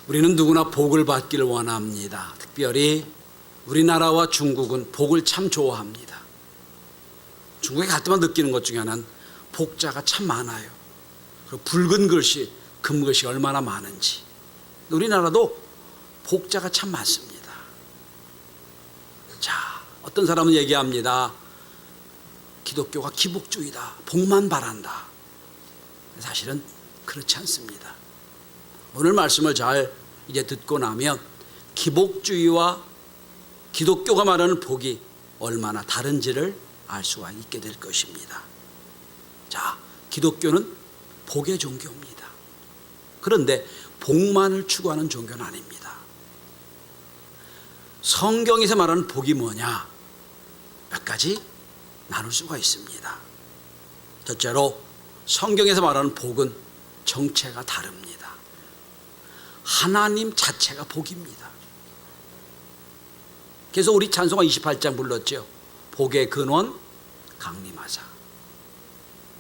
우리는 누구나 복을 받기를 원합니다. 특별히 우리나라와 중국은 복을 참 좋아합니다. 중국에 갈 때만 느끼는 것 중에 하나는 복자가 참 많아요. 그리고 붉은 글씨, 금글씨 얼마나 많은지. 우리나라도 복자가 참 많습니다. 자, 어떤 사람은 얘기합니다. 기독교가 기복주의다. 복만 바란다. 사실은 그렇지 않습니다. 오늘 말씀을 잘 이제 듣고 나면 기복주의와 기독교가 말하는 복이 얼마나 다른지를 알 수가 있게 될 것입니다. 자, 기독교는 복의 종교입니다. 그런데 복만을 추구하는 종교는 아닙니다. 성경에서 말하는 복이 뭐냐? 몇 가지 나눌 수가 있습니다. 첫째로 성경에서 말하는 복은 정체가 다릅니다. 하나님 자체가 복입니다. 그래서 우리 찬송가 28장 불렀죠. 복의 근원 강림하사.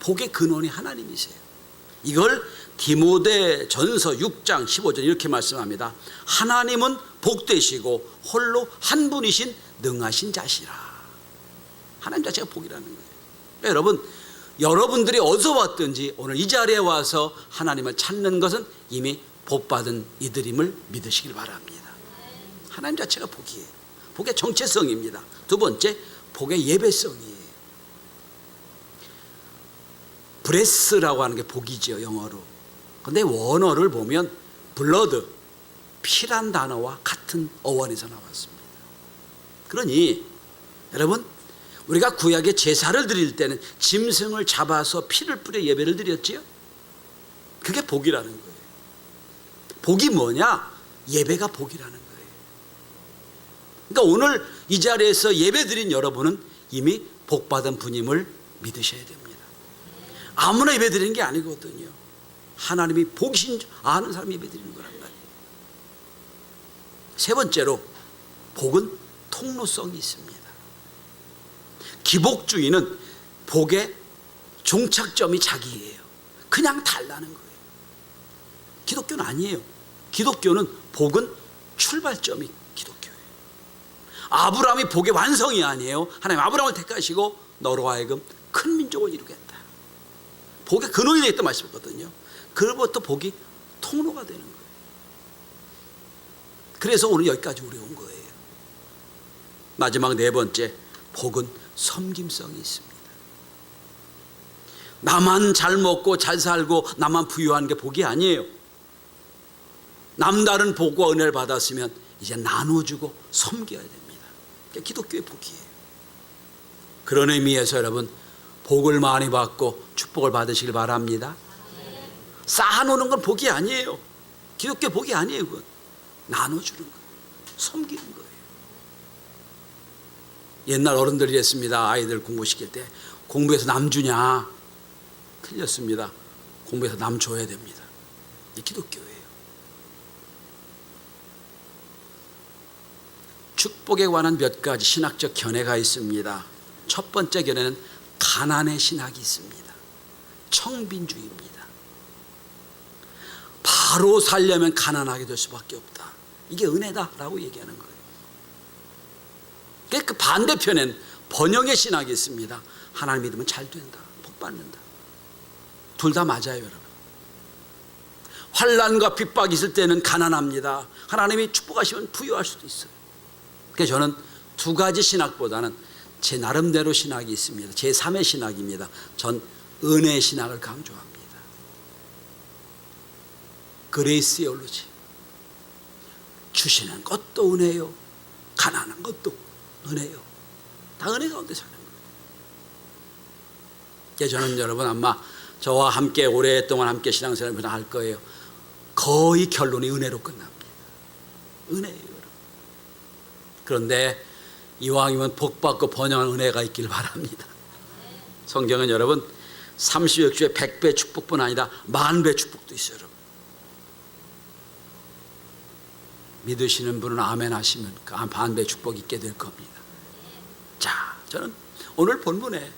복의 근원이 하나님이세요. 이걸 디모데 전서 6장 15절 이렇게 말씀합니다. 하나님은 복되시고 홀로 한 분이신 능하신 자시라. 하나님 자체가 복이라는 거예요. 그러니까 여러분, 여러분들이 어디서 왔든지 오늘 이 자리에 와서 하나님을 찾는 것은 이미 복받은 이들임을 믿으시길 바랍니다. 하나님 자체가 복이에요. 복의 정체성입니다. 두 번째, 복의 예배성이에요. 브레스라고 하는 게 복이죠, 영어로. 근데 원어를 보면 블러드, 피란 단어와 같은 어원에서 나왔습니다. 그러니 여러분, 우리가 구약에 제사를 드릴 때는 짐승을 잡아서 피를 뿌려 예배를 드렸지요. 그게 복이라는 거예요. 복이 뭐냐? 예배가 복이라는 거예요. 그러니까 오늘 이 자리에서 예배 드린 여러분은 이미 복받은 분임을 믿으셔야 됩니다. 아무나 예배 드리는 게 아니거든요. 하나님이 복이신 줄 아는 사람이 예배 드리는 거란 말이에요. 세 번째로, 복은 통로성이 있습니다. 기복주의는 복의 종착점이 자기예요. 그냥 달라는 거예요. 기독교는 아니에요. 기독교는 복은 출발점이 기독교예요. 아브라함이 복의 완성이 아니에요. 하나님 아브라함을 택하시고 너로 하여금 큰 민족을 이루겠다. 복의 근원이 되겠다 말씀했거든요. 그로부터 복이 통로가 되는 거예요. 그래서 오늘 여기까지 우리 온 거예요. 마지막 네 번째, 복은 섬김성이 있습니다. 나만 잘 먹고 잘 살고 나만 부유한 게 복이 아니에요. 남다른 복과 은혜를 받았으면 이제 나눠주고 섬겨야 됩니다. 그게 기독교의 복이에요. 그런 의미에서 여러분, 복을 많이 받고 축복을 받으시길 바랍니다. 쌓아놓는 건 복이 아니에요. 기독교 복이 아니에요. 그건 나눠주는 거예요. 섬기는 거예요. 옛날 어른들이 이랬습니다. 아이들 공부시킬 때 공부해서 남 주냐? 틀렸습니다. 공부해서 남 줘야 됩니다. 이게 기독교예요. 축복에 관한 몇 가지 신학적 견해가 있습니다. 첫 번째 견해는 가난의 신학이 있습니다. 청빈주의입니다. 바로 살려면 가난하게 될 수밖에 없다. 이게 은혜다라고 얘기하는 거예요. 그 반대편엔 번영의 신학이 있습니다. 하나님 믿으면 잘 된다. 복 받는다. 둘 다 맞아요, 여러분. 환난과 핍박이 있을 때는 가난합니다. 하나님이 축복하시면 부유할 수도 있어요. 그래서 저는 두 가지 신학보다는 제 나름대로 신학이 있습니다. 제 3의 신학입니다. 전 은혜의 신학을 강조합니다. 그레이스 theology. 주시는 것도 은혜요, 가난한 것도 은혜요. 다 은혜 가운데 사는 거예요. 그래서 저는 여러분 아마 저와 함께 오랫동안 함께 신앙생활을 할 거예요. 거의 결론이 은혜로 끝납니다. 은혜예요, 여러분. 그런데 이왕이면 복받고 번영한 은혜가 있길 바랍니다. 성경은 여러분 30여 주에 100배 축복뿐 아니라 10,000배 축복도 있어요, 여러분. 믿으시는 분은 아멘 하시면 그 10,000배 축복이 있게 될 겁니다. 자, 저는 오늘 본문에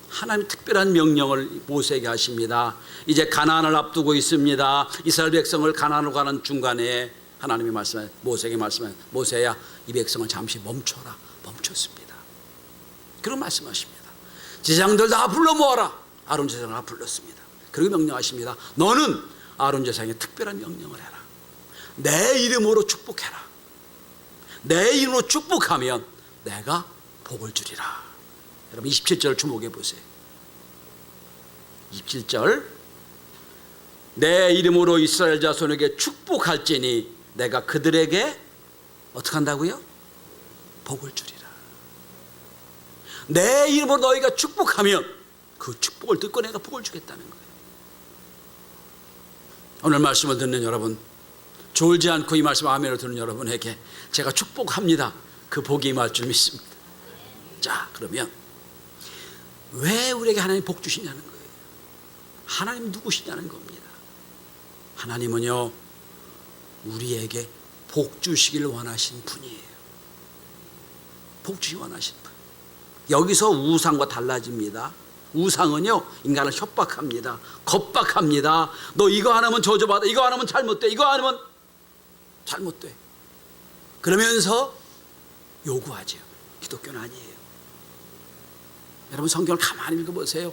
하나님 특별한 명령을 모세에게 하십니다. 이제 가나안을 앞두고 있습니다. 이스라엘 백성을 가나안으로 가는 중간에 하나님이 말씀해 모세에게 말씀해 모세야 이 백성을 잠시 멈춰라. 멈췄습니다. 그런 말씀하십니다. 제사장들 다 불러 모아라. 아론 제사장을 다 불렀습니다. 그리고 명령하십니다. 너는 아론 제사장에게 특별한 명령을 해라. 내 이름으로 축복해라. 내 이름으로 축복하면 내가 복을 주리라. 여러분 27절 주목해 보세요. 27절 내 이름으로 이스라엘 자손에게 축복할지니 내가 그들에게 어떻게 한다고요? 복을 주리라. 내 이름으로 너희가 축복하면 그 축복을 듣고 내가 복을 주겠다는 거예요. 오늘 말씀을 듣는 여러분, 졸지 않고 이 말씀 아멘으로 듣는 여러분에게 제가 축복합니다. 그 복이 임할 줄 믿습니다. 자, 그러면 왜 우리에게 하나님 복 주시냐는 거예요. 하나님 누구시냐는 겁니다. 하나님은요, 우리에게 복 주시기를 원하신 분이에요. 복 주시기 원하신 분. 여기서 우상과 달라집니다. 우상은요, 인간을 협박합니다. 겁박합니다. 너 이거 안 하면 저주받아. 이거 안 하면 잘못돼. 이거 안 하면 잘못돼. 그러면서 요구하죠. 기독교는 아니에요. 여러분 성경을 가만히 읽어보세요.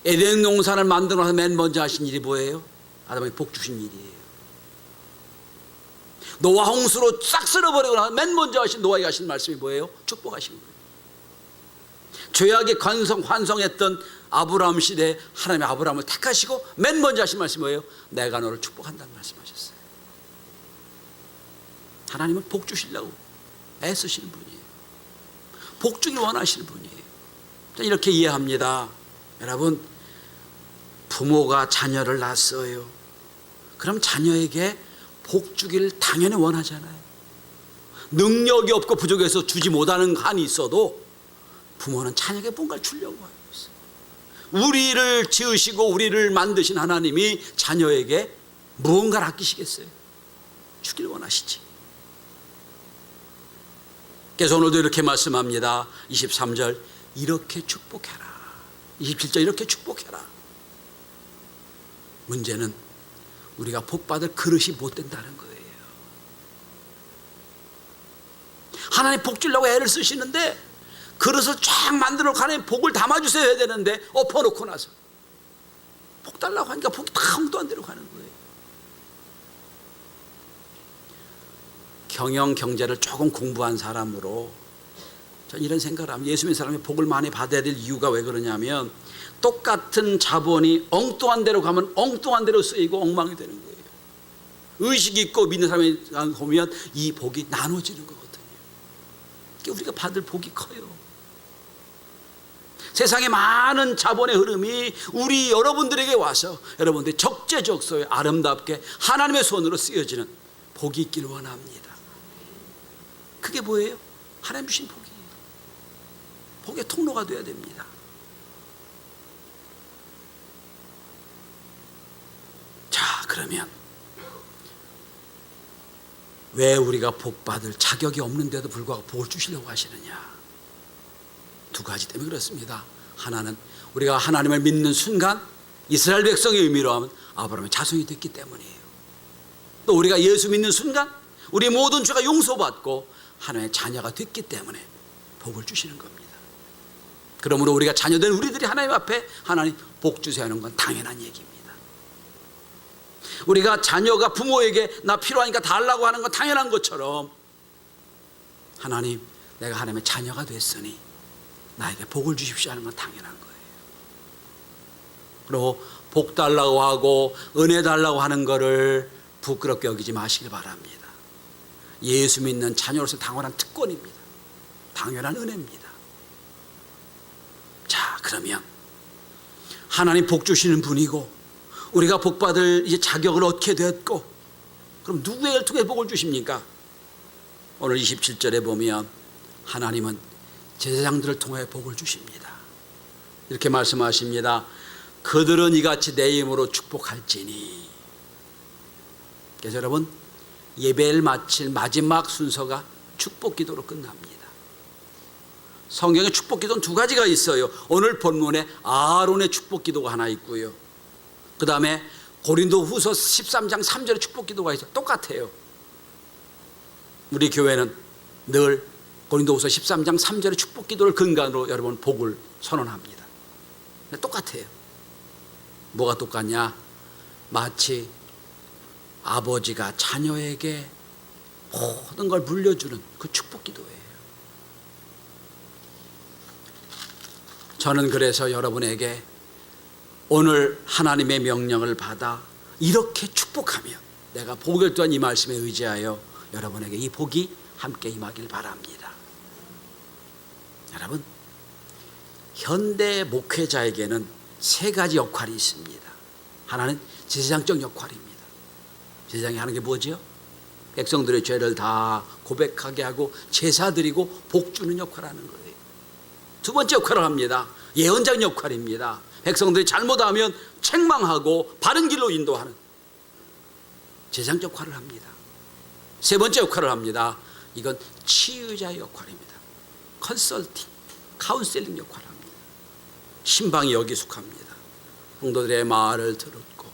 에덴 동산을 만들어 나서 맨 먼저 하신 일이 뭐예요? 아담에게 복 주신 일이에요. 노아 홍수로 싹 쓸어버리고 나서 맨 먼저 하신 노아에게 하신 말씀이 뭐예요? 축복하신 거예요. 죄악의 환성했던 아브라함 시대에 하나님이 아브라함을 택하시고 맨 먼저 하신 말씀이 뭐예요? 내가 너를 축복한다는 말씀하셨어요. 하나님은 복 주시려고 애쓰시는 분이에요. 복 주길 원하시는 분이에요. 이렇게 이해합니다. 여러분, 부모가 자녀를 낳았어요. 그럼 자녀에게 복 주기를 당연히 원하잖아요. 능력이 없고 부족해서 주지 못하는 한이 있어도 부모는 자녀에게 뭔가를 주려고 하고 있어요. 우리를 지으시고 우리를 만드신 하나님이 자녀에게 무언가를 아끼시겠어요? 주길 원하시지. 그래서 오늘도 이렇게 말씀합니다. 23절 이렇게 축복해라. 27절 이렇게 축복해라. 문제는 우리가 복받을 그릇이 못 된다는 거예요. 하나님 복 주려고 애를 쓰시는데 그릇을 쫙 만들어 놓고 하나님 복을 담아주세요 해야 되는데 엎어놓고 나서 복 달라고 하니까 복이 다 엉뚱한 데로 가는 거예요. 경영 경제를 조금 공부한 사람으로 전 이런 생각을 합니다. 예수 믿는 사람이 복을 많이 받아야 될 이유가 왜 그러냐면 똑같은 자본이 엉뚱한 데로 가면 엉뚱한 데로 쓰이고 엉망이 되는 거예요. 의식이 있고 믿는 사람이 보면 이 복이 나눠지는 거거든요. 그러니까 우리가 받을 복이 커요. 세상에 많은 자본의 흐름이 우리 여러분들에게 와서 여러분들이 적재적소에 아름답게 하나님의 손으로 쓰여지는 복이 있길 원합니다. 그게 뭐예요? 하나님 주신 복이에요. 복의 통로가 되어야 됩니다. 자, 그러면 왜 우리가 복 받을 자격이 없는데도 불구하고 복을 주시려고 하시느냐? 두 가지 때문에 그렇습니다. 하나는 우리가 하나님을 믿는 순간 이스라엘 백성의 의미로 하면 아브라함의 자손이 됐기 때문이에요. 또 우리가 예수 믿는 순간 우리 모든 죄가 용서받고 하나님의 자녀가 됐기 때문에 복을 주시는 겁니다. 그러므로 우리가 자녀된 우리들이 하나님 앞에 하나님 복 주세요 하는 건 당연한 얘기입니다. 우리가 자녀가 부모에게 나 필요하니까 달라고 하는 건 당연한 것처럼 하나님 내가 하나님의 자녀가 됐으니 나에게 복을 주십시오 하는 건 당연한 거예요. 그리고 복 달라고 하고 은혜 달라고 하는 거를 부끄럽게 여기지 마시길 바랍니다. 예수 믿는 자녀로서 당연한 특권입니다. 당연한 은혜입니다. 자, 그러면 하나님 복 주시는 분이고 우리가 복 받을 이제 자격을 얻게 됐고 그럼 누구에게 통해 복을 주십니까? 오늘 27절에 보면 하나님은 제사장들을 통해 복을 주십니다. 이렇게 말씀하십니다. 그들은 이같이 내 이름으로 축복할지니. 그래서 여러분 예배를 마칠 마지막 순서가 축복 기도로 끝납니다. 성경에 축복 기도는 두 가지가 있어요. 오늘 본문에 아론의 축복 기도가 하나 있고요. 그 다음에 고린도 후서 13장 3절의 축복 기도가 있어요. 똑같아요. 우리 교회는 늘 고린도후서 13장 3절의 축복 기도를 근간으로 여러분 복을 선언합니다. 똑같아요. 뭐가 똑같냐? 마치 아버지가 자녀에게 모든 걸 물려주는 그 축복 기도예요. 저는 그래서 여러분에게 오늘 하나님의 명령을 받아 이렇게 축복하면 내가 복을 또한 이 말씀에 의지하여 여러분에게 이 복이 함께 임하길 바랍니다. 여러분, 현대 목회자에게는 세 가지 역할이 있습니다. 하나는 제사장적 역할입니다. 제사장이 하는 게 뭐죠? 백성들의 죄를 다 고백하게 하고 제사 드리고 복 주는 역할을 하는 거예요. 두 번째 역할을 합니다. 예언장 역할입니다. 백성들이 잘못하면 책망하고 바른 길로 인도하는 제사장 역할을 합니다. 세 번째 역할을 합니다. 이건 치유자의 역할입니다. 컨설팅, 카운셀링 역할을 합니다. 신방이 여기 속합니다. 성도들의 말을 듣고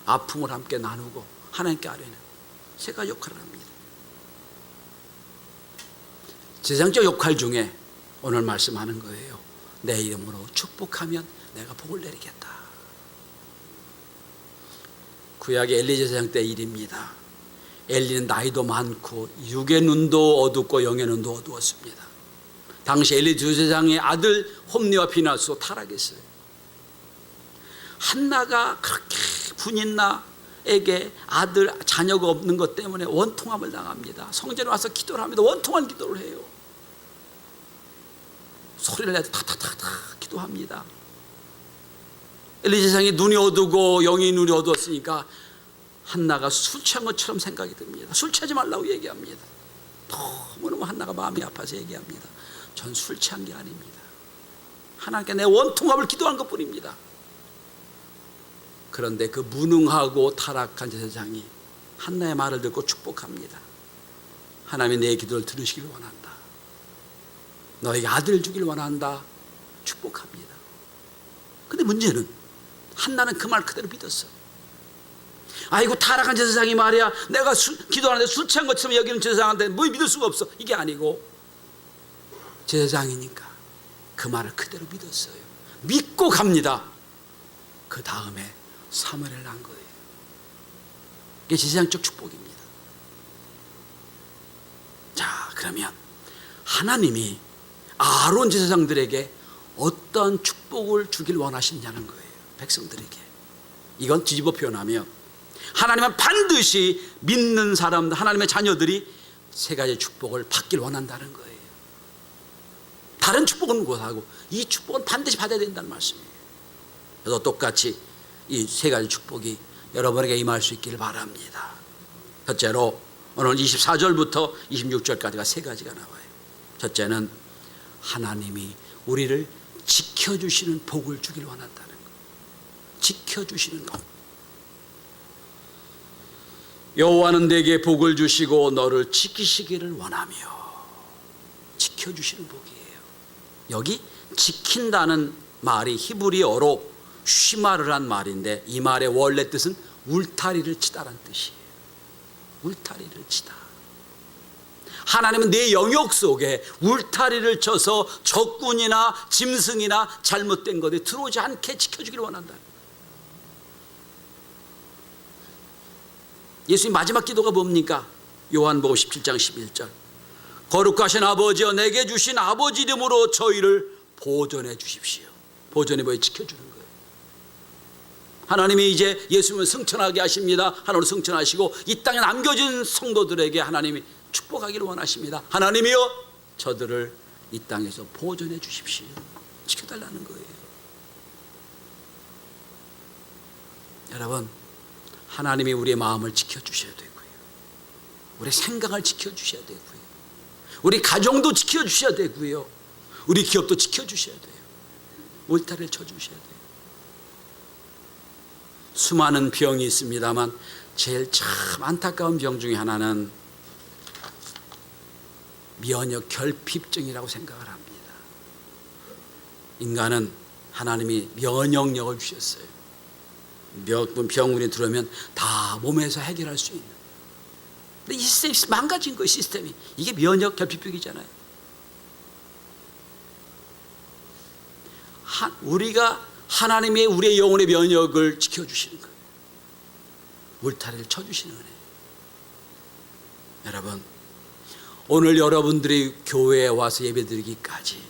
아픔을 함께 나누고 하나님께 아뢰는 세 가지 역할을 합니다. 제사장적 역할 중에 오늘 말씀하는 거예요. 내 이름으로 축복하면 내가 복을 내리겠다. 구약의 엘리 제사장 때 일입니다. 엘리는 나이도 많고 육의 눈도 어둡고 영의 눈도 어두웠습니다. 당시 엘리 두 제사장의 아들 홈리와 비나스도 타락했어요. 한나가 그렇게 분인나에게 아들 자녀가 없는 것 때문에 원통함을 당합니다. 성전에 와서 기도를 합니다. 원통한 기도를 해요. 소리를 내서 탁탁탁탁 기도합니다. 엘리 제사장이 눈이 어두고 영의 눈이 어두웠으니까 한나가 술 취한 것처럼 생각이 듭니다. 술 취하지 말라고 얘기합니다. 너무너무 한나가 마음이 아파서 얘기합니다. 전 술 취한 게 아닙니다. 하나님께 내 원통합을 기도한 것뿐입니다. 그런데 그 무능하고 타락한 제사장이 한나의 말을 듣고 축복합니다. 하나님이 내 기도를 들으시길 원한다. 너에게 아들을 주길 원한다. 축복합니다. 근데 문제는 한나는 그 말 그대로 믿었어요. 아이고 타락한 제사장이 말이야 내가 기도하는데 술 취한 것처럼 여기는 제사장한테 뭐 믿을 수가 없어. 이게 아니고 제사장이니까 그 말을 그대로 믿었어요. 믿고 갑니다. 그 다음에 사무엘을 낳은 거예요. 이게 제사장적 축복입니다. 자, 그러면 하나님이 아론 제사장들에게 어떤 축복을 주길 원하시냐는 거예요. 백성들에게. 이건 뒤집어 표현하면 하나님은 반드시 믿는 사람들, 하나님의 자녀들이 세 가지 축복을 받길 원한다는 거예요. 다른 축복은 못하고 이 축복은 반드시 받아야 된다는 말씀이에요. 그래서 똑같이 이 세 가지 축복이 여러분에게 임할 수 있기를 바랍니다. 첫째로 오늘 24절부터 26절까지가 세 가지가 나와요. 첫째는 하나님이 우리를 지켜주시는 복을 주길 원한다는 것. 지켜주시는 것. 여호와는 내게 복을 주시고 너를 지키시기를 원하며. 지켜주시는 복이에요. 여기 지킨다는 말이 히브리어로 쉬마르란 말인데 이 말의 원래 뜻은 울타리를 치다라는 뜻이에요. 울타리를 치다. 하나님은 내 영역 속에 울타리를 쳐서 적군이나 짐승이나 잘못된 것에 들어오지 않게 지켜주기를 원한다. 예수님 마지막 기도가 뭡니까? 요한복음 17장 11절. 거룩하신 아버지여 내게 주신 아버지 이름으로 저희를 보존해 주십시오. 보존해 보여 지켜주는 거예요. 하나님이 이제 예수님을 승천하게 하십니다. 하나님을 승천하시고 이 땅에 남겨진 성도들에게 하나님이 축복하기를 원하십니다. 하나님이여 저들을 이 땅에서 보존해 주십시오. 지켜달라는 거예요. 여러분, 하나님이 우리의 마음을 지켜주셔야 되고요. 우리 생각을 지켜주셔야 되고요. 우리 가정도 지켜주셔야 되고요. 우리 기업도 지켜주셔야 돼요. 울타리를 쳐주셔야 돼요. 수많은 병이 있습니다만 제일 참 안타까운 병 중에 하나는 면역 결핍증이라고 생각을 합니다. 인간은 하나님이 면역력을 주셨어요. 병군이 들어오면 다 몸에서 해결할 수 있는 근데 이 시스템이 망가진 거예요. 시스템이. 이게 면역 결핍병이잖아요. 우리가 하나님의 우리의 영혼의 면역을 지켜주시는 거예요. 울타리를 쳐주시는 은혜. 여러분, 오늘 여러분들이 교회에 와서 예배드리기까지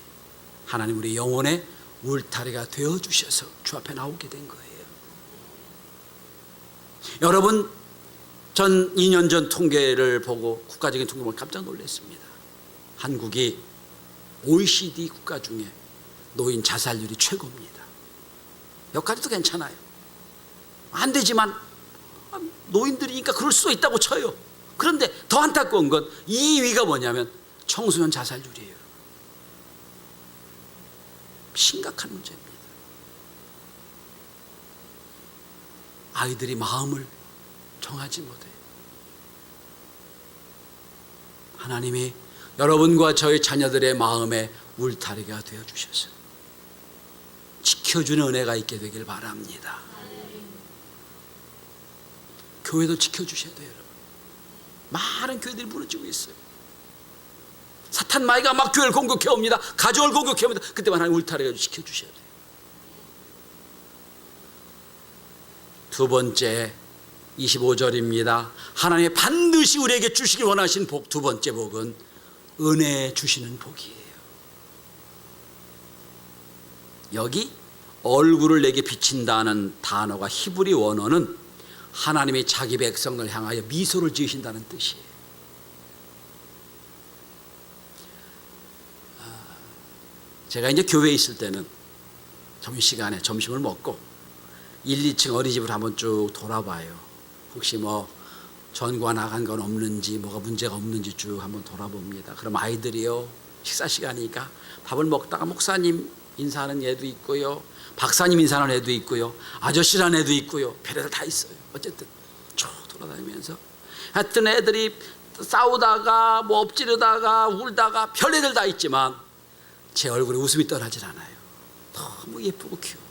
하나님 우리 영혼의 울타리가 되어주셔서 주 앞에 나오게 된 거예요. 여러분, 전 2년 전 통계를 보고, 국가적인 통계를 보고 깜짝 놀랐습니다. 한국이 OECD 국가 중에 노인 자살률이 최고입니다. 여기까지도 괜찮아요. 안 되지만 노인들이니까 그럴 수도 있다고 쳐요. 그런데 더 안타까운 건 2위가 뭐냐면 청소년 자살률이에요. 심각한 문제입니다. 아이들이 마음을 정하지 못해요. 하나님이 여러분과 저희 자녀들의 마음에 울타리가 되어주셔서 지켜주는 은혜가 있게 되길 바랍니다. 교회도 지켜주셔야 돼요. 여러분. 많은 교회들이 무너지고 있어요. 사탄 마귀가 막 교회를 공격해 옵니다. 가정을 공격해 옵니다. 그때만 하나님 울타리가 지켜주셔야 돼요. 두 번째 25절입니다. 하나님이 반드시 우리에게 주시길 원하신 복, 두 번째 복은 은혜 주시는 복이에요. 여기 얼굴을 내게 비친다는 단어가 히브리 원어는 하나님이 자기 백성을 향하여 미소를 지으신다는 뜻이에요. 제가 이제 교회에 있을 때는 점심시간에 점심을 먹고 1, 2층 어린이집을 한번 쭉 돌아봐요. 혹시 뭐 전과 나간 건 없는지, 뭐가 문제가 없는지 쭉 한번 돌아봅니다. 그럼 아이들이요, 식사 시간이니까 밥을 먹다가 목사님 인사하는 애도 있고요, 박사님 인사하는 애도 있고요, 아저씨라는 애도 있고요, 별애들 다 있어요. 어쨌든 쭉 돌아다니면서 하여튼 애들이 싸우다가 뭐 엎지르다가 울다가 별애들 다 있지만 제 얼굴에 웃음이 떠나질 않아요. 너무 예쁘고 귀여워.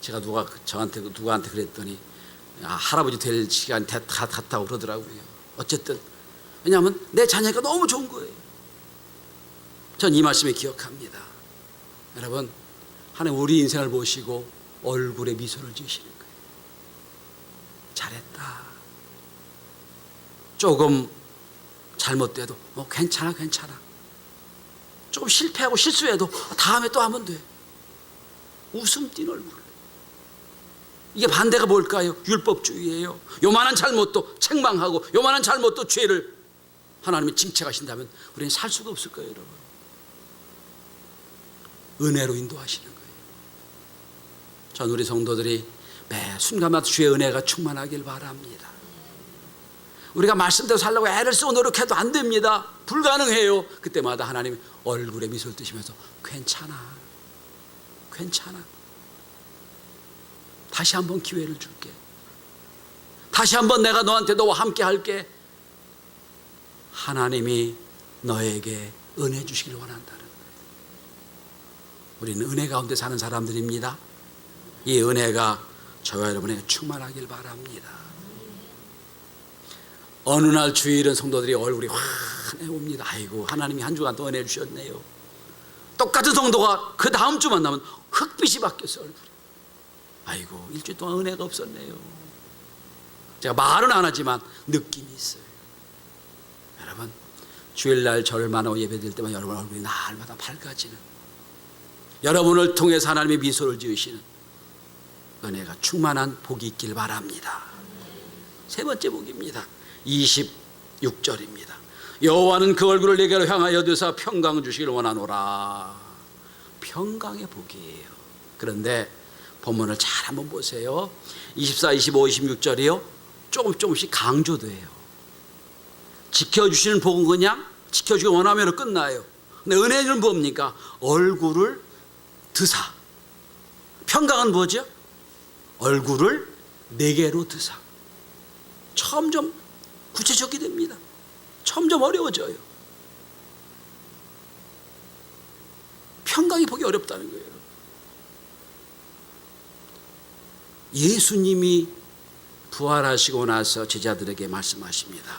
제가 누구한테 그랬더니 할아버지 될 시간이 다 갔다고 그러더라고요. 어쨌든 왜냐하면 내 자녀가 너무 좋은 거예요. 전 이 말씀을 기억합니다. 여러분, 하나님 우리 인생을 보시고 얼굴에 미소를 지으시는 거예요. 잘했다. 조금 잘못돼도 괜찮아. 조금 실패하고 실수해도 다음에 또 하면 돼. 웃음 띤 얼굴. 이게 반대가 뭘까요? 율법주의예요. 요만한 잘못도 책망하고 요만한 잘못도 죄를 하나님이 징책하신다면 우리는 살 수가 없을 거예요. 여러분, 은혜로 인도하시는 거예요. 전 우리 성도들이 매 순간마다 주의 은혜가 충만하길 바랍니다. 우리가 말씀대로 살려고 애를 쓰고 노력해도 안 됩니다. 불가능해요. 그때마다 하나님이 얼굴에 미소를 뜨시면서 괜찮아. 다시 한번 기회를 줄게. 다시 한번 내가 너한테 너와 함께 할게. 하나님이 너에게 은혜 주시길 원한다는 거예요. 우리는 은혜 가운데 사는 사람들입니다. 이 은혜가 저와 여러분에게 충만하길 바랍니다. 어느 날 주일은 성도들이 얼굴이 환해 옵니다. 아이고, 하나님이 한 주간 또 은혜 주셨네요. 똑같은 성도가 그 다음 주만 나면 흑빛이 바뀌었어요. 얼굴이. 아이고, 일주일 동안 은혜가 없었네요. 제가 말은 안 하지만 느낌이 있어요. 여러분, 주일날 절을 만나고 예배드릴 때만 여러분 얼굴이 날마다 밝아지는, 여러분을 통해서 하나님의 미소를 지으시는 은혜가 충만한 복이 있길 바랍니다. 세 번째 복입니다. 26절입니다. 여호와는 그 얼굴을 내게로 향하여 드사 평강 주시기를 원하노라. 평강의 복이에요. 그런데 본문을 잘 한번 보세요. 24, 25, 26절이요. 조금씩 강조돼요. 지켜주시는 복은 그냥 지켜주기 원하면 끝나요. 근데 은혜는 뭡니까? 얼굴을 드사. 평강은 뭐죠? 얼굴을 내게로 드사. 점점 구체적이 됩니다. 점점 어려워져요. 평강이 보기 어렵다는 거예요. 예수님이 부활하시고 나서 제자들에게 말씀하십니다.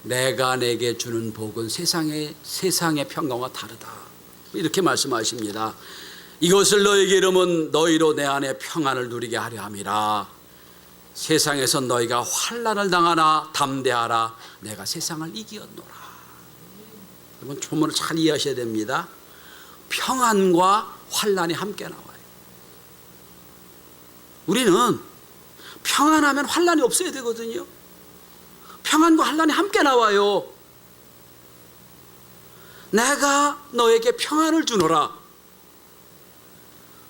내가 내게 주는 복은 세상의 평강과 다르다. 이렇게 말씀하십니다. 이것을 너에게 이르면 너희로 내 안에 평안을 누리게 하려 함이라. 세상에서 너희가 환난을 당하나 담대하라. 내가 세상을 이기었노라. 여러분 본문을 잘 이해하셔야 됩니다. 평안과 환난이 함께 나와요. 우리는 평안하면 환난이 없어야 되거든요. 평안과 환난이 함께 나와요. 내가 너에게 평안을 주노라.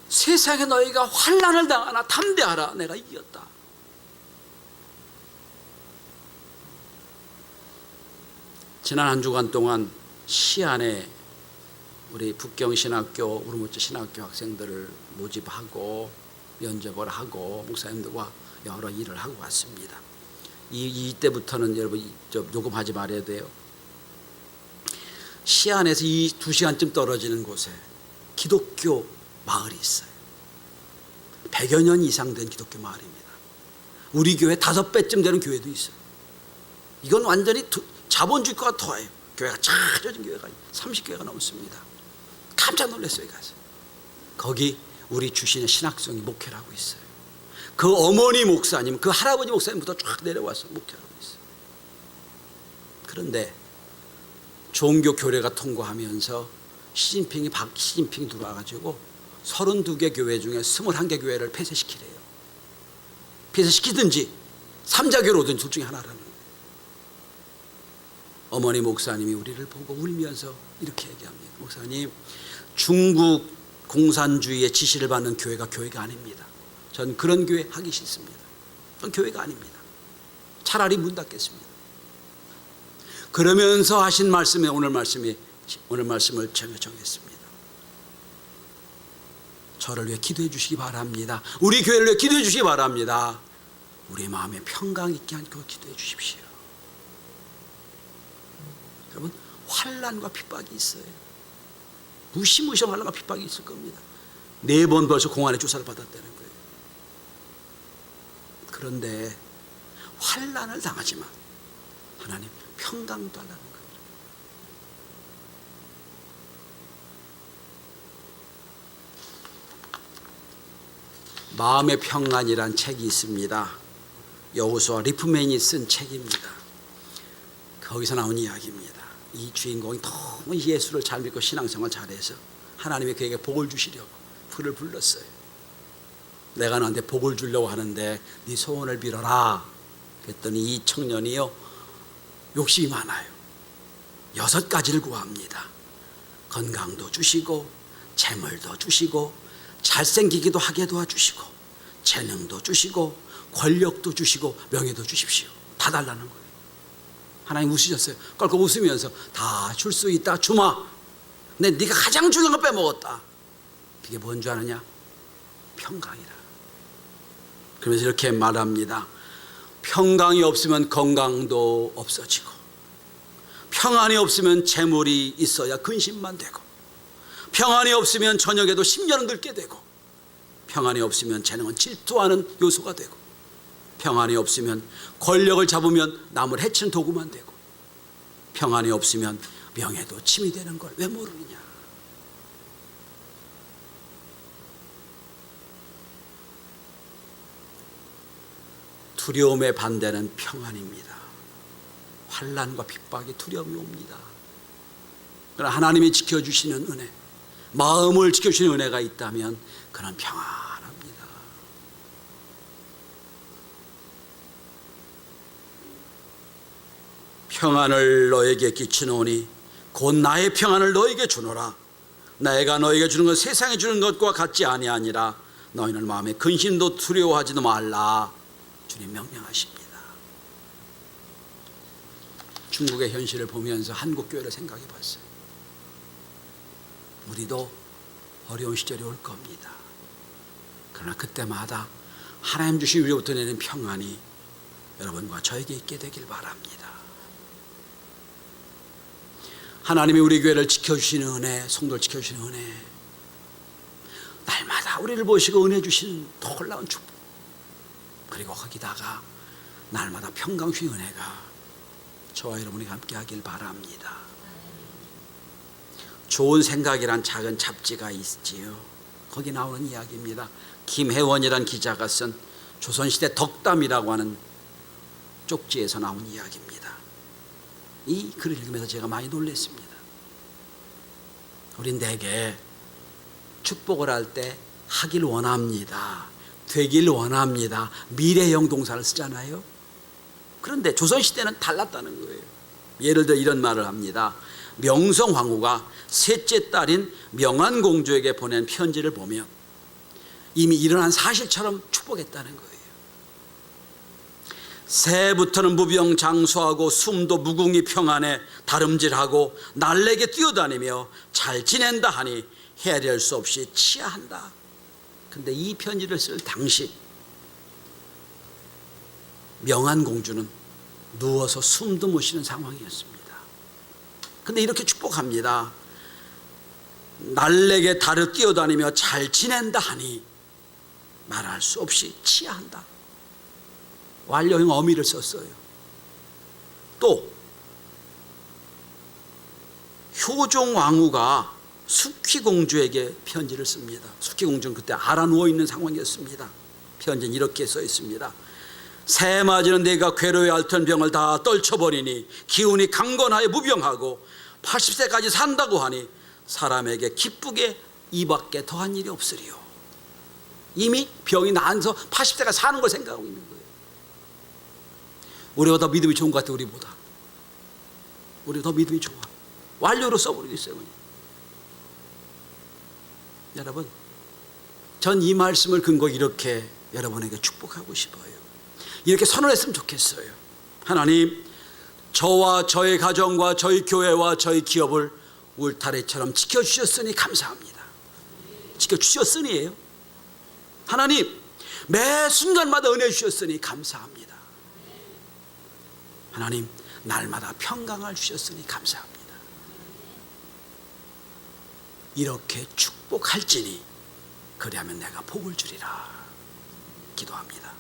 세상에 너희가 환난을 당하나 담대하라. 내가 이겼다. 지난 한 주간 동안 시안에 우리 북경신학교, 우르무치 신학교 학생들을 모집하고 면접을 하고 목사님들과 여러 일을 하고 왔습니다. 이때부터는 여러분 녹음하지 말아야 돼요. 시안에서 이 2시간쯤 떨어지는 곳에 기독교 마을이 있어요. 100여 년 이상 된 기독교 마을입니다. 우리 교회 5배쯤 되는 교회도 있어요. 이건 완전히 자본주의가 더해요. 교회가 차려진 교회가 30교회가 넘습니다. 깜짝 놀랐어요. 가서 거기 우리 주신의 신학생이 목회를 하고 있어요. 그 어머니 목사님, 그 할아버지 목사님부터 쫙 내려와서 목회를 하고 있어요. 그런데 종교 교례가 통과하면서 시진핑이 들어와가지고 32개 교회 중에 21개 교회를 폐쇄시키래요. 폐쇄시키든지 3자교로 오든 둘 중에 하나라는 거예요. 어머니 목사님이 우리를 보고 울면서 이렇게 얘기합니다. 목사님, 중국 공산주의의 지시를 받는 교회가 아닙니다. 전 그런 교회 하기 싫습니다. 그건 교회가 아닙니다. 차라리 문 닫겠습니다. 그러면서 하신 말씀에 오늘 말씀을 제가 정했습니다. 저를 위해 기도해 주시기 바랍니다. 우리 교회를 위해 기도해 주시기 바랍니다. 우리 마음에 평강 있게 하고 기도해 주십시오. 여러분, 환난과 핍박이 있어요. 무시무시한 환난과 핍박이 있을 겁니다. 4번 벌써 공안에 조사를 받았다는 거예요. 그런데 환난을 당하지만 하나님 평강도 달라는 거예요. 마음의 평안이란 책이 있습니다. 여호수아 리프맨이 쓴 책입니다. 거기서 나온 이야기입니다. 이 주인공이 너무 예수를 잘 믿고 신앙생활 잘해서 하나님이 그에게 복을 주시려고 불을 불렀어요. 내가 너한테 복을 주려고 하는데 네 소원을 빌어라. 그랬더니 이 청년이요, 욕심이 많아요. 6가지를 구합니다. 건강도 주시고 재물도 주시고 잘생기기도 하게 도와주시고 재능도 주시고 권력도 주시고 명예도 주십시오. 다 달라는 거예요. 하나님 웃으셨어요. 껄껄 웃으면서 다 줄 수 있다 주마. 근데 네가 가장 중요한 거 빼먹었다. 그게 뭔 줄 아느냐? 평강이라. 그러면서 이렇게 말합니다. 평강이 없으면 건강도 없어지고, 평안이 없으면 재물이 있어야 근심만 되고, 평안이 없으면 저녁에도 10년은 늙게 되고, 평안이 없으면 재능은 질투하는 요소가 되고, 평안이 없으면 권력을 잡으면 남을 해치는 도구만 되고, 평안이 없으면 명예도 침이 되는 걸 왜 모르느냐. 두려움의 반대는 평안입니다. 환난과 핍박이 두려움이 옵니다. 그러나 하나님이 지켜주시는 은혜, 마음을 지켜주시는 은혜가 있다면 그는 평안합니다. 평안을 너에게 끼치노니 곧 나의 평안을 너에게 주노라. 내가 너에게 주는 것 세상에 주는 것과 같지 아니하니라. 너희는 마음에 근심도 두려워하지도 말라. 주님 명령하십니다. 중국의 현실을 보면서 한국 교회를 생각해 봤어요. 우리도 어려운 시절이 올 겁니다. 그러나 그때마다 하나님 주신 위로부터 내는 평안이 여러분과 저에게 있게 되길 바랍니다. 하나님이 우리 교회를 지켜주시는 은혜, 성도를 지켜주시는 은혜, 날마다 우리를 보시고 은혜 주시는 놀라운 축복, 그리고 거기다가 날마다 평강 주의 은혜가 저와 여러분이 함께 하길 바랍니다. 좋은 생각이란 작은 잡지가 있지요. 거기 나오는 이야기입니다. 김혜원이란 기자가 쓴 조선시대 덕담이라고 하는 쪽지에서 나온 이야기입니다. 이 글을 읽으면서 제가 많이 놀랐습니다. 우린 대개 축복을 할 때 하길 원합니다, 되길 원합니다, 미래형 동사를 쓰잖아요. 그런데 조선시대는 달랐다는 거예요. 예를 들어 이런 말을 합니다. 명성황후가 셋째 딸인 명안공주에게 보낸 편지를 보면 이미 일어난 사실처럼 축복했다는 거예요. 새해부터는 무병장수하고 숨도 무궁히 평안해 다름질하고 날래게 뛰어다니며 잘 지낸다 하니 헤아릴 수 없이 치하한다. 근데 이 편지를 쓸 당시 명안공주는 누워서 숨도 못 쉬는 상황이었습니다. 근데 이렇게 축복합니다. 날래게 달을 뛰어다니며 잘 지낸다 하니 말할 수 없이 치하한다. 완료형 어미를 썼어요. 또 효종왕후가 숙희공주에게 편지를 씁니다. 숙희공주는 그때 알아 누워 있는 상황이었습니다. 편지는 이렇게 써 있습니다. 새 맞이는 내가 괴로이 앓던 병을 다 떨쳐버리니 기운이 강건하여 무병하고 80세까지 산다고 하니 사람에게 기쁘게 이밖에 더한 일이 없으리요. 이미 병이 나아서 80세가 사는 걸 생각하고 있는 거예요. 우리보다 믿음이 좋은 것 같아요. 우리보다 더 믿음이 좋아. 완료로 써버리겠어요. 그냥. 여러분, 전 이 말씀을 근거 이렇게 여러분에게 축복하고 싶어요. 이렇게 선언했으면 좋겠어요. 하나님, 저와 저의 가정과 저희 교회와 저희 기업을 울타리처럼 지켜주셨으니 감사합니다. 지켜주셨으니예요. 하나님, 매 순간마다 은혜 주셨으니 감사합니다. 하나님, 날마다 평강을 주셨으니 감사합니다. 이렇게 축복할지니 그리하면 내가 복을 주리라 기도합니다.